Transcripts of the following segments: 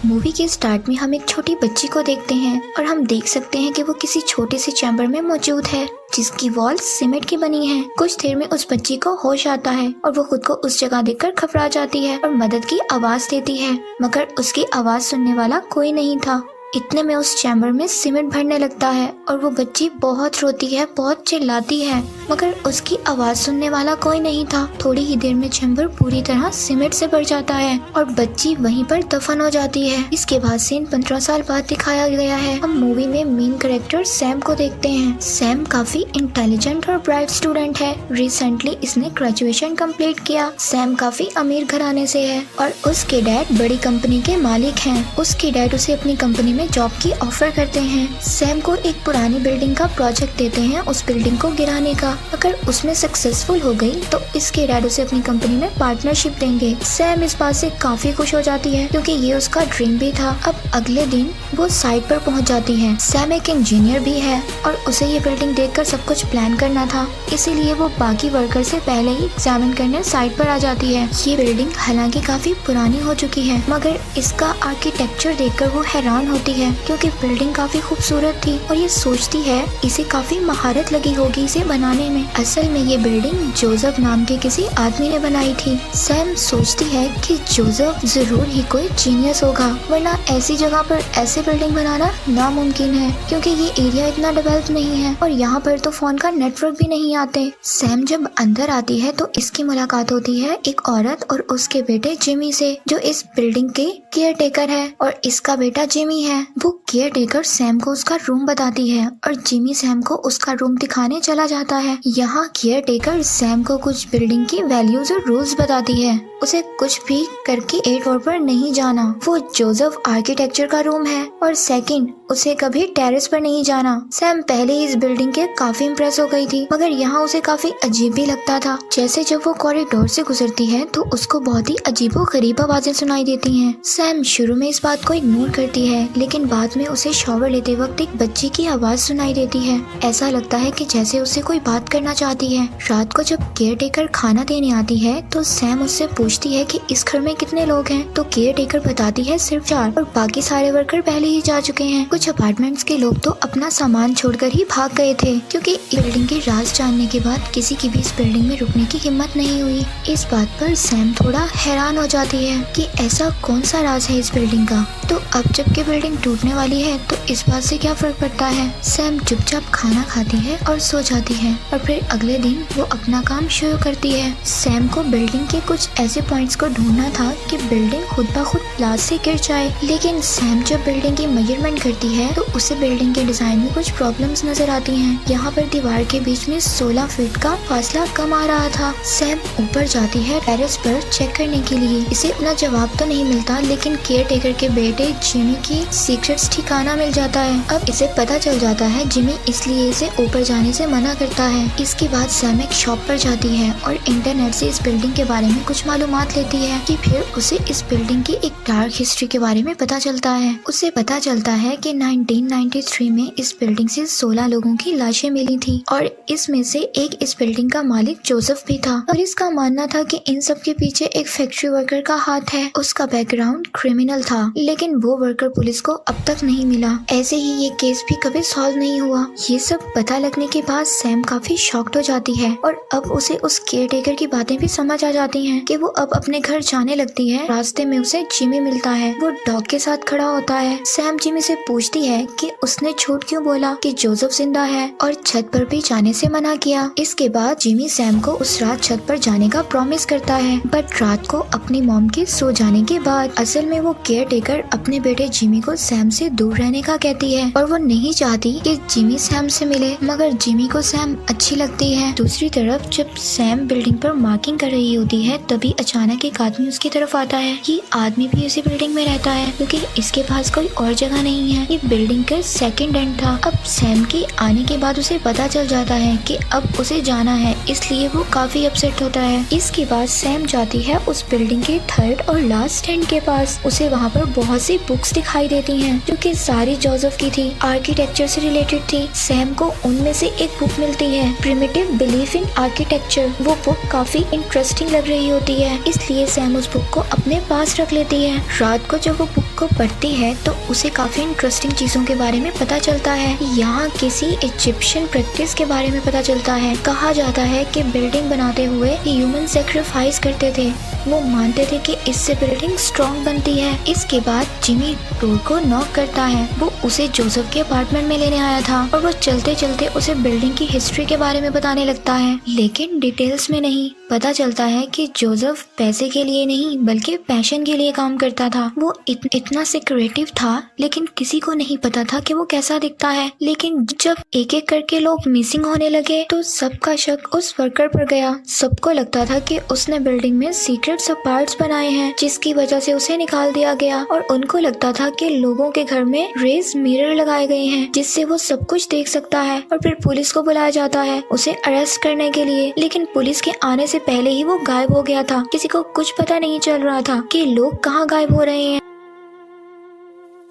Movie के start में हम एक छोटी बच्ची को देखते हैं और हम देख सकते हैं कि वो किसी छोटे से चैम्बर में मौजूद है जिसकी वॉल सीमेंट की बनी है। कुछ देर में उस बच्ची को होश आता है और वो खुद को उस जगह देखकर घबरा जाती है और मदद की आवाज देती है, मगर उसकी आवाज सुनने वाला कोई नहीं था। इतने में उस चैम्बर में सीमेंट भरने लगता है और वो बच्ची बहुत रोती है, बहुत चिल्लाती है, मगर उसकी आवाज सुनने वाला कोई नहीं था। थोड़ी ही देर में चैम्बर पूरी तरह सीमेंट से भर जाता है और बच्ची वहीं पर दफन हो जाती है। इसके बाद सीन 15 साल बाद दिखाया गया है। हम मूवी में मेन कैरेक्टर सैम को देखते हैं। सैम काफी इंटेलिजेंट और ब्राइट स्टूडेंट है। रिसेंटली इसने ग्रेजुएशन कंप्लीट किया। सैम काफी अमीर घराने से है और उसके डैड बड़ी कंपनी के मालिक हैं। उसके डैड उसे अपनी कंपनी में जॉब की ऑफर करते हैं। सैम को एक पुरानी बिल्डिंग का प्रोजेक्ट देते हैं उस बिल्डिंग को गिराने का। अगर उसमें सक्सेसफुल हो गई तो इसके डैड उसे अपनी कंपनी में पार्टनरशिप देंगे। सैम इस बात से काफी खुश हो जाती है क्योंकि ये उसका ड्रीम भी था। अब अगले दिन वो साइट पर पहुंच जाती है। सैम एक इंजीनियर भी है और उसे ये बिल्डिंग देखकर सब कुछ प्लान करना था, इसीलिए वो बाकी वर्कर से पहले ही एग्जामिन करने साइट पर आ जाती है। ये बिल्डिंग हालांकि काफी पुरानी हो चुकी है, मगर इसका आर्किटेक्चर देखकर वो हैरान होती है क्योंकि बिल्डिंग काफी खूबसूरत थी और ये सोचती है इसे काफी महारत लगी होगी इसे बनाने में। असल में ये बिल्डिंग जोसेफ नाम के किसी आदमी ने बनाई थी। सैम सोचती है कि जोसेफ जरूर ही कोई जीनियस होगा, वरना ऐसी जगह पर ऐसे बिल्डिंग बनाना नामुमकिन है क्योंकि ये एरिया इतना डेवलप नहीं है और यहाँ पर तो फोन का नेटवर्क भी नहीं आते। सैम जब अंदर आती है तो इसकी मुलाकात होती है एक औरत और उसके बेटे जिमी से, जो इस बिल्डिंग के केयर टेकर है और इसका बेटा जिमी है। वो केयर टेकर सैम को उसका रूम बताती है और जिमी सैम को उसका रूम दिखाने चला जाता है। यहाँ केयर टेकर सैम को कुछ बिल्डिंग की वैल्यूज और रूल्स बताती है। उसे कुछ भी करके 8 फ्लोर पर नहीं जाना, वो जोसेफ आर्किटेक्चर का रूम है, और सेकंड उसे कभी टेरेस पर नहीं जाना। सैम पहले ही इस बिल्डिंग के काफी इम्प्रेस हो गई थी, मगर यहाँ उसे काफी अजीब भी लगता था। जैसे जब वो कॉरिडोर से गुजरती है तो उसको बहुत ही अजीबोगरीब आवाजें सुनाई देती हैं। सैम शुरू में इस बात को इग्नोर करती है, लेकिन बाद में उसे शॉवर लेते वक्त एक बच्ची की आवाज सुनाई देती है। ऐसा लगता है कि जैसे उससे कोई बात करना चाहती है। रात को जब केयर टेकर खाना देने आती है तो सैम उससे पूछती है कि इस घर में कितने लोग हैं, तो केयर टेकर बताती है सिर्फ 4 और बाकी सारे वर्कर पहले ही जा चुके हैं। कुछ अपार्टमेंट्स के लोग तो अपना सामान छोड़कर ही भाग गए थे क्योंकि बिल्डिंग के राज जानने के बाद किसी की भी इस बिल्डिंग में रुकने की हिम्मत नहीं हुई। इस बात पर सैम थोड़ा हैरान हो जाती है कि ऐसा कौन सा राज है इस बिल्डिंग का। तो अब जबकि बिल्डिंग टूटने वाली है तो इस बात से क्या फर्क पड़ता है। सैम चुपचाप खाना खाती है और सो जाती है और फिर अगले दिन वो अपना काम शुरू करती है। सैम को बिल्डिंग के कुछ ऐसे पॉइंट्स को ढूंढना था कि बिल्डिंग खुद ब खुद प्लास से गिर जाए, लेकिन सैम जब बिल्डिंग की मेजरमेंट करती है तो उसे बिल्डिंग के डिजाइन में कुछ प्रॉब्लम्स नजर आती हैं। यहाँ पर दीवार के बीच में 16 फीट का फासला कम आ रहा था। सैम ऊपर जाती है टेरेस पर चेक करने के लिए। इसे इतना जवाब तो नहीं मिलता, लेकिन केयर टेकर के बेटे जिमी की सीक्रेट्स ठिकाना मिल जाता है। अब इसे पता चल जाता है जिमी इसलिए इसे ऊपर जाने से मना करता है। इसके बाद सैम एक शॉप पर जाती है और इंटरनेट से इस बिल्डिंग के बारे में कुछ मालूमात लेती है कि फिर उसे इस बिल्डिंग की एक डार्क हिस्ट्री के बारे में पता चलता है। उसे पता चलता है कि 1993 में इस बिल्डिंग से 16 लोगों की लाशें मिली थी और इसमें से एक इस बिल्डिंग का मालिक जोसेफ भी था और इसका मानना था कि इन सब के पीछे एक फैक्ट्री वर्कर का हाथ है। उसका बैकग्राउंड क्रिमिनल था, लेकिन वो वर्कर पुलिस को अब तक नहीं मिला। ऐसे ही ये केस भी कभी सॉल्व नहीं हुआ। ये सब पता लगने के बाद सैम काफी शॉक्ड हो जाती है और अब उसे उस केयर टेकर की बातें भी समझ आ जाती हैं कि वो अब अपने घर जाने लगती है। रास्ते में उसे जिमी मिलता है, वो डॉग के साथ खड़ा होता है। सैम जिमी से पूछती है कि उसने झूठ क्यों बोला कि जोसेफ जिंदा है और छत पर भी जाने से मना किया। इसके बाद जिमी सैम को उस रात छत पर जाने का प्रॉमिस करता है, बट रात को अपनी मॉम के सो जाने के बाद। असल में वो केयर टेकर अपने बेटे जिमी को सैम से दूर रहने का कहती है और वो नहीं चाहती कि जिमी सैम से मिले, मगर जिमी को सैम अच्छी लगती है। दूसरी तरफ जब सैम बिल्डिंग पर मार्किंग कर रही होती है तभी अचानक एक आदमी उसकी तरफ आता है। ये आदमी भी इसी बिल्डिंग में रहता है क्योंकि इसके पास कोई और जगह नहीं है। ये बिल्डिंग का सेकंड एंड था। अब सैम के आने के बाद उसे पता चल जाता है कि अब उसे जाना है, इसलिए वो काफी अपसेट होता है। इसके बाद सैम जाती है उस बिल्डिंग के थर्ड और लास्ट एंड के पास। उसे वहाँ पर बहुत सी बुक्स दिखाई देती हैं जो कि सारी जोसेफ की थी, आर्किटेक्चर से रिलेटेड थी। सैम को उनमें से एक बुक मिलती है, प्रिमिटिव बिलीफ इन आर्किटेक्चर। वो बुक काफी इंटरेस्टिंग लग रही होती है, इसलिए सैम उस बुक को अपने पास रख लेती है। रात को जब वो बुक को पढ़ती है तो उसे काफी इंटरेस्टिंग चीजों के बारे में पता चलता है। यहाँ किसी इजिप्शियन प्रैक्टिस के बारे में पता चलता है। कहा जाता है कि बिल्डिंग बनाते हुए ह्यूमन सेक्रीफाइस करते थे। वो मानते थे कि इससे बिल्डिंग स्ट्रॉन्ग बनती है। इसके बाद जिमी डोर को नॉक करता है। वो उसे जोसेफ के अपार्टमेंट में लेने आया था और वो चलते चलते उसे बिल्डिंग की हिस्ट्री के बारे में बताने लगता है, लेकिन डिटेल्स में नहीं। पता चलता है कि जोसेफ पैसे के लिए नहीं बल्कि पैशन के लिए काम करता था। वो इतना सिक्रेटिव था, लेकिन किसी को नहीं पता था कि वो कैसा दिखता है। लेकिन जब एक एक करके लोग मिसिंग होने लगे तो सबका शक उस वर्कर पर गया। सबको लगता था कि उसने बिल्डिंग में सीक्रेट पार्ट्स बनाए हैं, जिसकी वजह से उसे निकाल दिया गया। और उनको लगता था कि लोगों के घर में रेज मिरर लगाए गए हैं, जिससे वो सब कुछ देख सकता है। और फिर पुलिस को बुलाया जाता है उसे अरेस्ट करने के लिए, लेकिन पुलिस के आने से पहले ही वो गायब हो गया था। किसी को कुछ पता नहीं चल रहा था कि लोग कहाँ गायब हो रहे हैं।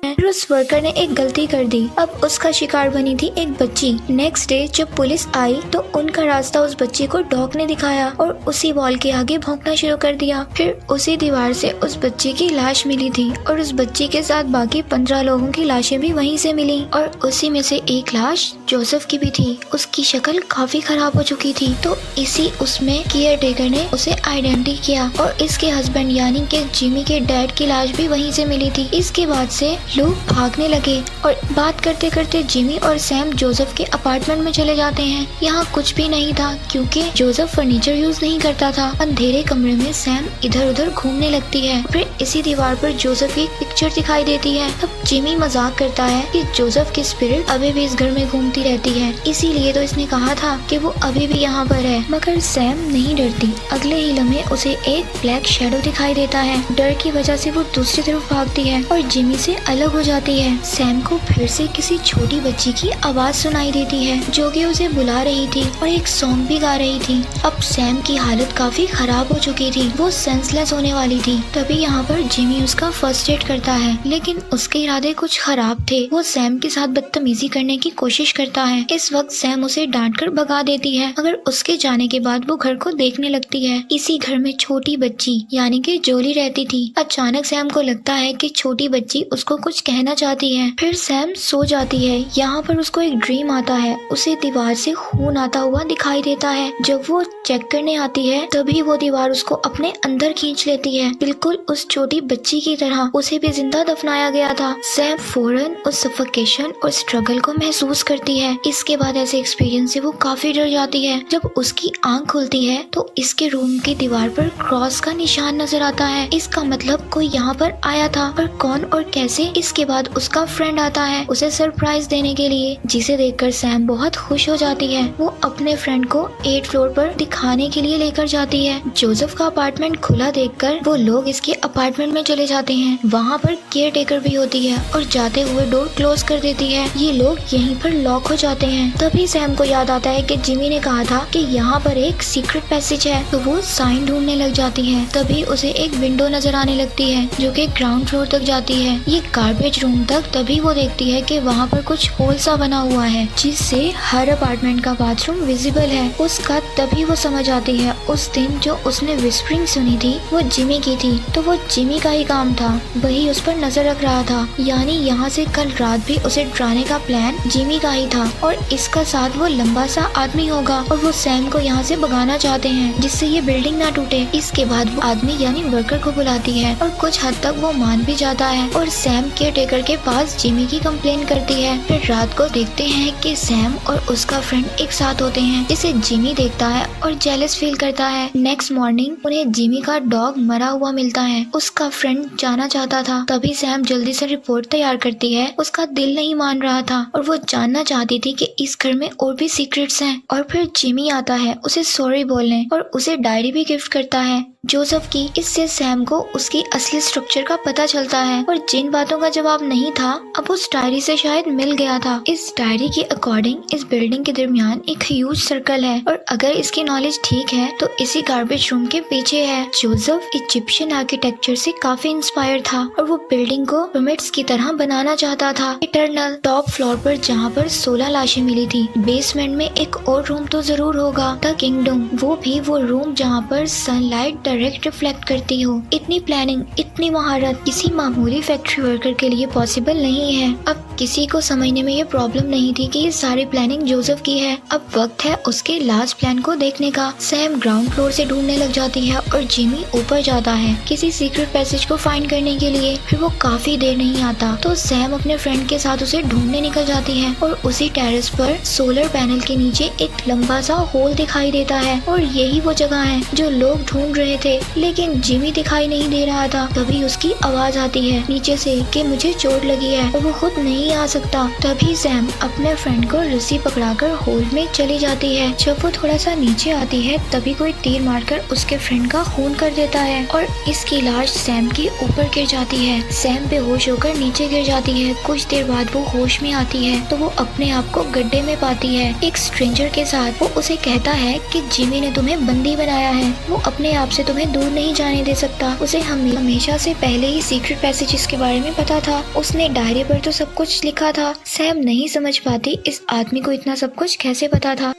फिर उस वर्कर ने एक गलती कर दी। अब उसका शिकार बनी थी एक बच्ची। नेक्स्ट डे जब पुलिस आई तो उनका रास्ता उस बच्ची को डॉग ने दिखाया और उसी वॉल के आगे भौंकना शुरू कर दिया। फिर उसी दीवार से उस बच्ची की लाश मिली थी और उस बच्ची के साथ बाकी 15 लोगों की लाशें भी वहीं से मिली और उसी में से एक लाश जोसेफ की भी थी। उसकी शक्ल काफी खराब हो चुकी थी, तो इसी उसमें केयर टेकर ने उसे आइडेंटिटी किया और इसके हस्बैंड यानी कि जिमी के डैड की लाश भी वहीं से मिली थी। इसके बाद से लोग भागने लगे और बात करते करते जिमी और सैम जोसेफ के अपार्टमेंट में चले जाते हैं। यहाँ कुछ भी नहीं था क्योंकि जोसेफ फर्नीचर यूज नहीं करता था। अंधेरे कमरे में सैम इधर उधर घूमने लगती है। फिर इसी दीवार पर जोसेफ की एक पिक्चर दिखाई देती है। तब जिमी मजाक करता है कि जोसेफ की स्पिरिट अभी भी इस घर में घूमती रहती है, इसीलिए तो इसने कहा था कि वो अभी भी यहाँ पर है। मगर सैम नहीं डरती। अगले ही लम्हे उसे एक ब्लैक शैडो दिखाई देता है। डर की वजह से वो दूसरी तरफ भागती है और जिमी से अलग हो जाती है। सैम को फिर से किसी छोटी बच्ची की आवाज सुनाई देती है जो कि उसे बुला रही थी और एक सॉन्ग भी गा रही थी। अब सैम की हालत काफी खराब हो चुकी थी, वो सेंसलेस होने वाली थी। तभी यहाँ पर जिमी उसका फर्स्ट एड करता है, लेकिन उसके इरादे कुछ खराब थे। वो सैम के साथ बदतमीजी करने की कोशिश करता है। इस वक्त सैम उसे डांट कर भगा देती है, मगर उसके जाने के बाद वो घर को देखने लगती है। इसी घर में छोटी बच्ची यानी कि जोली रहती थी। अचानक सैम को लगता है कि छोटी बच्ची उसको कुछ कहना चाहती है। फिर सैम सो जाती है। यहाँ पर उसको एक ड्रीम आता है, उसे दीवार से खून आता हुआ दिखाई देता है। जब वो चेक करने आती है तभी वो दीवार उसको अपने अंदर खींच लेती है, बिल्कुल उस छोटी बच्ची की तरह। उसे भी जिंदा दफनाया गया था। सैम फौरन उस सफोकेशन और स्ट्रगल को महसूस करती है। इसके बाद ऐसे एक्सपीरियंस से वो काफी डर जाती है। जब उसकी आंख खुलती है तो इसके रूम की दीवार पर क्रॉस का निशान नजर आता है। इसका मतलब कोई यहाँ पर आया था, और कौन और कैसे। इसके बाद उसका फ्रेंड आता है उसे सरप्राइज देने के लिए, जिसे देखकर सैम बहुत खुश हो जाती है। वो अपने फ्रेंड को 8th फ्लोर पर दिखाने के लिए लेकर जाती है। जोसेफ का अपार्टमेंट खुला देखकर वो लोग इसके अपार्टमेंट में चले जाते हैं। वहाँ पर केयर टेकर भी होती है और जाते हुए डोर क्लोज कर देती है। ये लोग यहीं पर लॉक हो जाते हैं। तभी सैम को याद आता है कि जिमी ने कहा था कि यहाँ पर एक सीक्रेट पैसेज है, तो वो साइन ढूंढने लग जाती है। तभी उसे एक विंडो नजर आने लगती है जो कि ग्राउंड फ्लोर तक जाती है, ये गार्बेज रूम तक। तभी वो देखती है कि वहाँ पर कुछ होल सा बना हुआ है जिससे हर अपार्टमेंट का बाथरूम विजिबल है उसका। तभी वो समझ आती है उस दिन जो उसने विस्परिंग सुनी थी वो जिमी की थी, तो वो जिमी का ही काम था, वही उस पर नजर रख रहा था। यानी यहाँ से कल रात भी उसे डराने का प्लान जिमी का ही था और इसका साथ वो लंबा सा आदमी होगा और वो सैम को यहाँ से भगाना चाहते हैं जिससे ये बिल्डिंग ना टूटे। इसके बाद वो आदमी यानी वर्कर को बुलाती है और कुछ हद तक वो मान भी जाता है और सैम केयर टेकर के पास जिमी की कंप्लेन करती है। फिर रात को देखते हैं कि सैम और उसका फ्रेंड एक साथ होते हैं, जिसे जिमी देखता है और जेलस फील करता है। नेक्स्ट मॉर्निंग उन्हें जिमी का डॉग मरा हुआ मिलता है। उसका फ्रेंड जाना चाहता था, तभी सैम जल्दी से रिपोर्ट तैयार करती है। उसका दिल नहीं मान रहा था और वो जानना चाहती थी कि इस घर में और भी सीक्रेट्स हैं। और फिर जिमी आता है उसे सॉरी बोलने और उसे डायरी भी गिफ्ट करता है। जोसेफ की। इससे सैम को उसकी असली स्ट्रक्चर का पता चलता है और जिन बातों का जवाब नहीं था अब उस डायरी से शायद मिल गया था। इस डायरी के अकॉर्डिंग इस बिल्डिंग के दरमियान एक ह्यूज सर्कल है और अगर इसकी नॉलेज ठीक है तो इसी गार्बेज रूम के पीछे है। जोसेफ इजिप्शियन आर्किटेक्चर से काफी इंस्पायर था और वो बिल्डिंग को पिरामिड्स की तरह बनाना चाहता था। इटरनल टॉप फ्लोर पर जहाँ पर 16 लाशें मिली थी, बेसमेंट में एक और रूम तो जरूर होगा, द किंगडम, वो भी वो रूम जहाँ पर सनलाइट डायरेक्ट रिफ्लेक्ट करती हो। इतनी प्लानिंग, इतनी महारत किसी मामूली फैक्ट्री वर्कर के लिए पॉसिबल नहीं है। अब किसी को समझने में ये प्रॉब्लम नहीं थी कि ये सारी प्लानिंग जोसेफ की है। अब वक्त है उसके लास्ट प्लान को देखने का। सैम ग्राउंड फ्लोर से ढूंढने लग जाती है और जिमी ऊपर जाता है किसी सीक्रेट पैसेज को फाइंड करने के लिए। फिर वो काफी देर नहीं आता तो सैम अपने फ्रेंड के साथ उसे ढूंढने निकल जाती है और उसी टेरेस पर सोलर पैनल के नीचे एक लंबा सा होल दिखाई देता है और यही वो जगह है जो लोग ढूंढ रहे थे, लेकिन जिमी दिखाई नहीं दे रहा था। तभी उसकी आवाज आती है नीचे से कि मुझे चोट लगी है और वो खुद नहीं आ सकता। तभी सैम अपने फ्रेंड को रस्सी पकड़ाकर होल में चली जाती है। जब वो थोड़ा सा नीचे आती है तभी कोई तीर मारकर उसके फ्रेंड का खून कर देता है और इसकी लाश सैम के ऊपर गिर जाती है। सैम बेहोश होकर नीचे गिर जाती है। कुछ देर बाद वो होश में आती है तो वो अपने आप को गड्ढे में पाती है एक स्ट्रेंजर के साथ। वो उसे कहता है कि जिमी ने तुम्हें बंदी बनाया है, वो अपने आप से तुम्हें दूर नहीं जाने दे सकता। उसे हमेशा से पहले ही सीक्रेट पैसेजेस के बारे में पता था, उसने डायरी पर तो सब कुछ लिखा था। सैम नहीं समझ पाती इस आदमी को इतना सब कुछ कैसे पता था।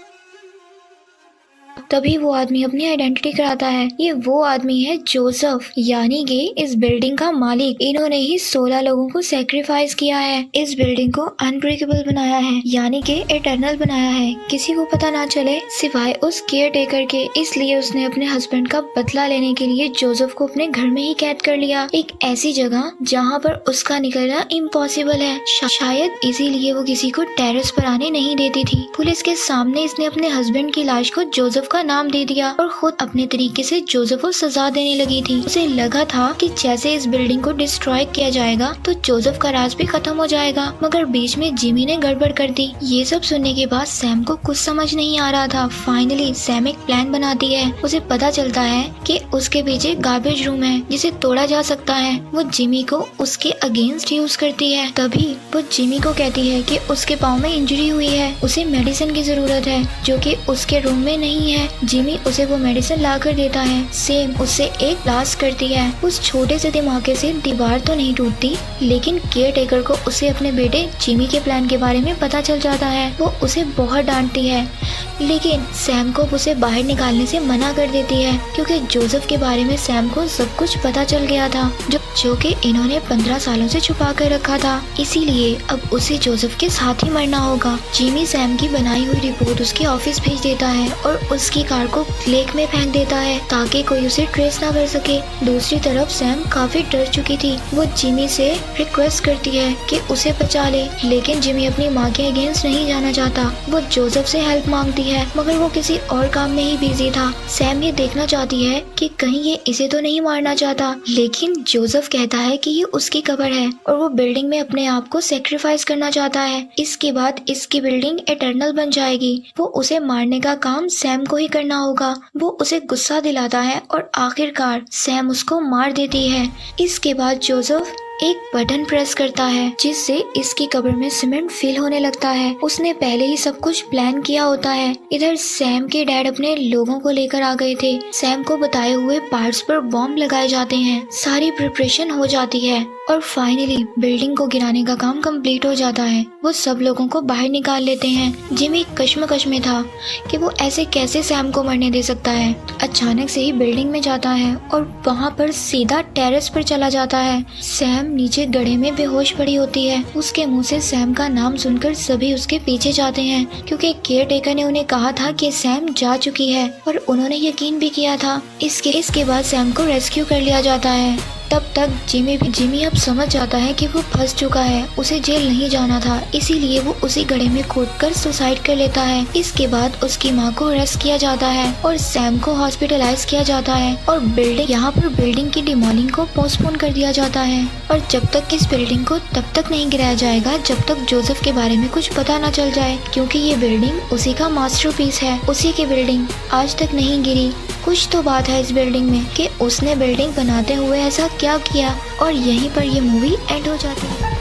तभी वो आदमी अपनी आइडेंटिटी कराता है। ये वो आदमी है जोसेफ, यानी कि इस बिल्डिंग का मालिक। इन्होंने ही 16 लोगों को सैक्रिफाइस किया है, इस बिल्डिंग को अनब्रेकेबल बनाया है, यानी कि इटर्नल बनाया है, किसी को पता ना चले सिवाय उस केयर टेकर के। इसलिए उसने अपने हस्बैंड का बदला लेने के लिए जोसेफ को अपने घर में ही कैद कर लिया, एक ऐसी जगह जहाँ पर उसका निकलना इम्पॉसिबल है। शायद इसीलिए वो किसी को टेरेस पर आने नहीं देती थी। पुलिस के सामने इसने अपने हस्बैंड की लाश को जोसेफ का नाम दे दिया और खुद अपने तरीके से जोसेफ को सजा देने लगी थी। उसे लगा था कि जैसे इस बिल्डिंग को डिस्ट्रॉय किया जाएगा तो जोसेफ का राज भी खत्म हो जाएगा, मगर बीच में जिमी ने गड़बड़ कर दी। ये सब सुनने के बाद सैम को कुछ समझ नहीं आ रहा था। फाइनली सैम एक प्लान बनाती है। उसे पता चलता है कि उसके पीछे गार्बेज रूम है जिसे तोड़ा जा सकता है। वो जिमी को उसके अगेंस्ट यूज करती है। तभी वो जिमी को कहती है कि उसके पाँव में इंजरी हुई है, उसे मेडिसिन की जरूरत है जो कि उसके रूम में नहीं है। जिमी उसे वो मेडिसिन ला कर देता है। सेम उससे एक ब्लास्ट करती है। उस छोटे से धमाके से दीवार तो नहीं टूटती, लेकिन केयर टेकर को उसे अपने बेटे जिमी के प्लान के बारे में पता चल जाता है। वो उसे बहुत डांटती है, लेकिन सैम को उसे बाहर निकालने से मना कर देती है क्योंकि जोसेफ के बारे में सैम को सब कुछ पता चल गया था जो कि इन्होंने 15 सालों से छुपा कर रखा था। इसीलिए अब उसे जोसेफ के साथ ही मरना होगा। जिमी सैम की बनाई हुई रिपोर्ट उसके ऑफिस भेज देता है और उसकी कार को लेक में फेंक देता है ताकि कोई उसे ट्रेस ना कर सके। दूसरी तरफ सैम काफी डर चुकी थी। वो जिमी से रिक्वेस्ट करती है कि उसे बचा ले, लेकिन जिमी अपनी माँ के अगेंस्ट नहीं जाना चाहता। वो जोसेफ से हेल्प मांगती है मगर वो किसी और काम में ही बिजी था। सैम ये देखना चाहती है कि कहीं ये इसे तो नहीं मारना चाहता, लेकिन जोसेफ कहता है कि ये उसकी कब्र है और वो बिल्डिंग में अपने आप को सेक्रीफाइस करना चाहता है। इसके बाद इसकी बिल्डिंग इटर्नल बन जाएगी। वो उसे मारने का काम सैम को ही करना होगा। वो उसे गुस्सा दिलाता है और आखिरकार सैम उसको मार देती है। इसके बाद जोसेफ एक बटन प्रेस करता है जिससे इसकी कब्र में सीमेंट फिल होने लगता है। उसने पहले ही सब कुछ प्लान किया होता है। इधर सैम के डैड अपने लोगों को लेकर आ गए थे। सैम को बताए हुए पार्ट्स पर बॉम्ब लगाए जाते हैं। सारी प्रिपरेशन हो जाती है और फाइनली बिल्डिंग को गिराने का काम कंप्लीट हो जाता है। वो सब लोगों को बाहर निकाल लेते हैं। जिमी कश्मकश में था कि वो ऐसे कैसे सैम को मरने दे सकता है। अचानक से ही बिल्डिंग में जाता है और वहाँ पर सीधा टेरेस पर चला जाता है। सैम नीचे गड्ढे में बेहोश पड़ी होती है। उसके मुंह से सैम का नाम सुनकर सभी उसके पीछे जाते हैं क्योंकि केयर टेकर ने उन्हें कहा था कि सैम जा चुकी है और उन्होंने यकीन भी किया था। इसके बाद सैम को रेस्क्यू कर लिया जाता है। तब तक जिमी अब समझ जाता है कि वो फंस चुका है। उसे जेल नहीं जाना था, इसीलिए वो उसी गड्ढे में कूदकर सुसाइड कर लेता है। इसके बाद उसकी माँ को अरेस्ट किया जाता है और सैम को हॉस्पिटलाइज किया जाता है और यहाँ पर बिल्डिंग की डिमोलिंग को पोस्टपोन कर दिया जाता है। और जब तक इस बिल्डिंग को तब तक नहीं गिराया जाएगा जब तक जोसेफ के बारे में कुछ पता न चल जाए, क्योंकि ये बिल्डिंग उसी का मास्टरपीस है। उसी की बिल्डिंग आज तक नहीं गिरी। कुछ तो बात है इस बिल्डिंग में कि उसने बिल्डिंग बनाते हुए ऐसा क्या किया, और यहीं पर ये मूवी एंड हो जाती है।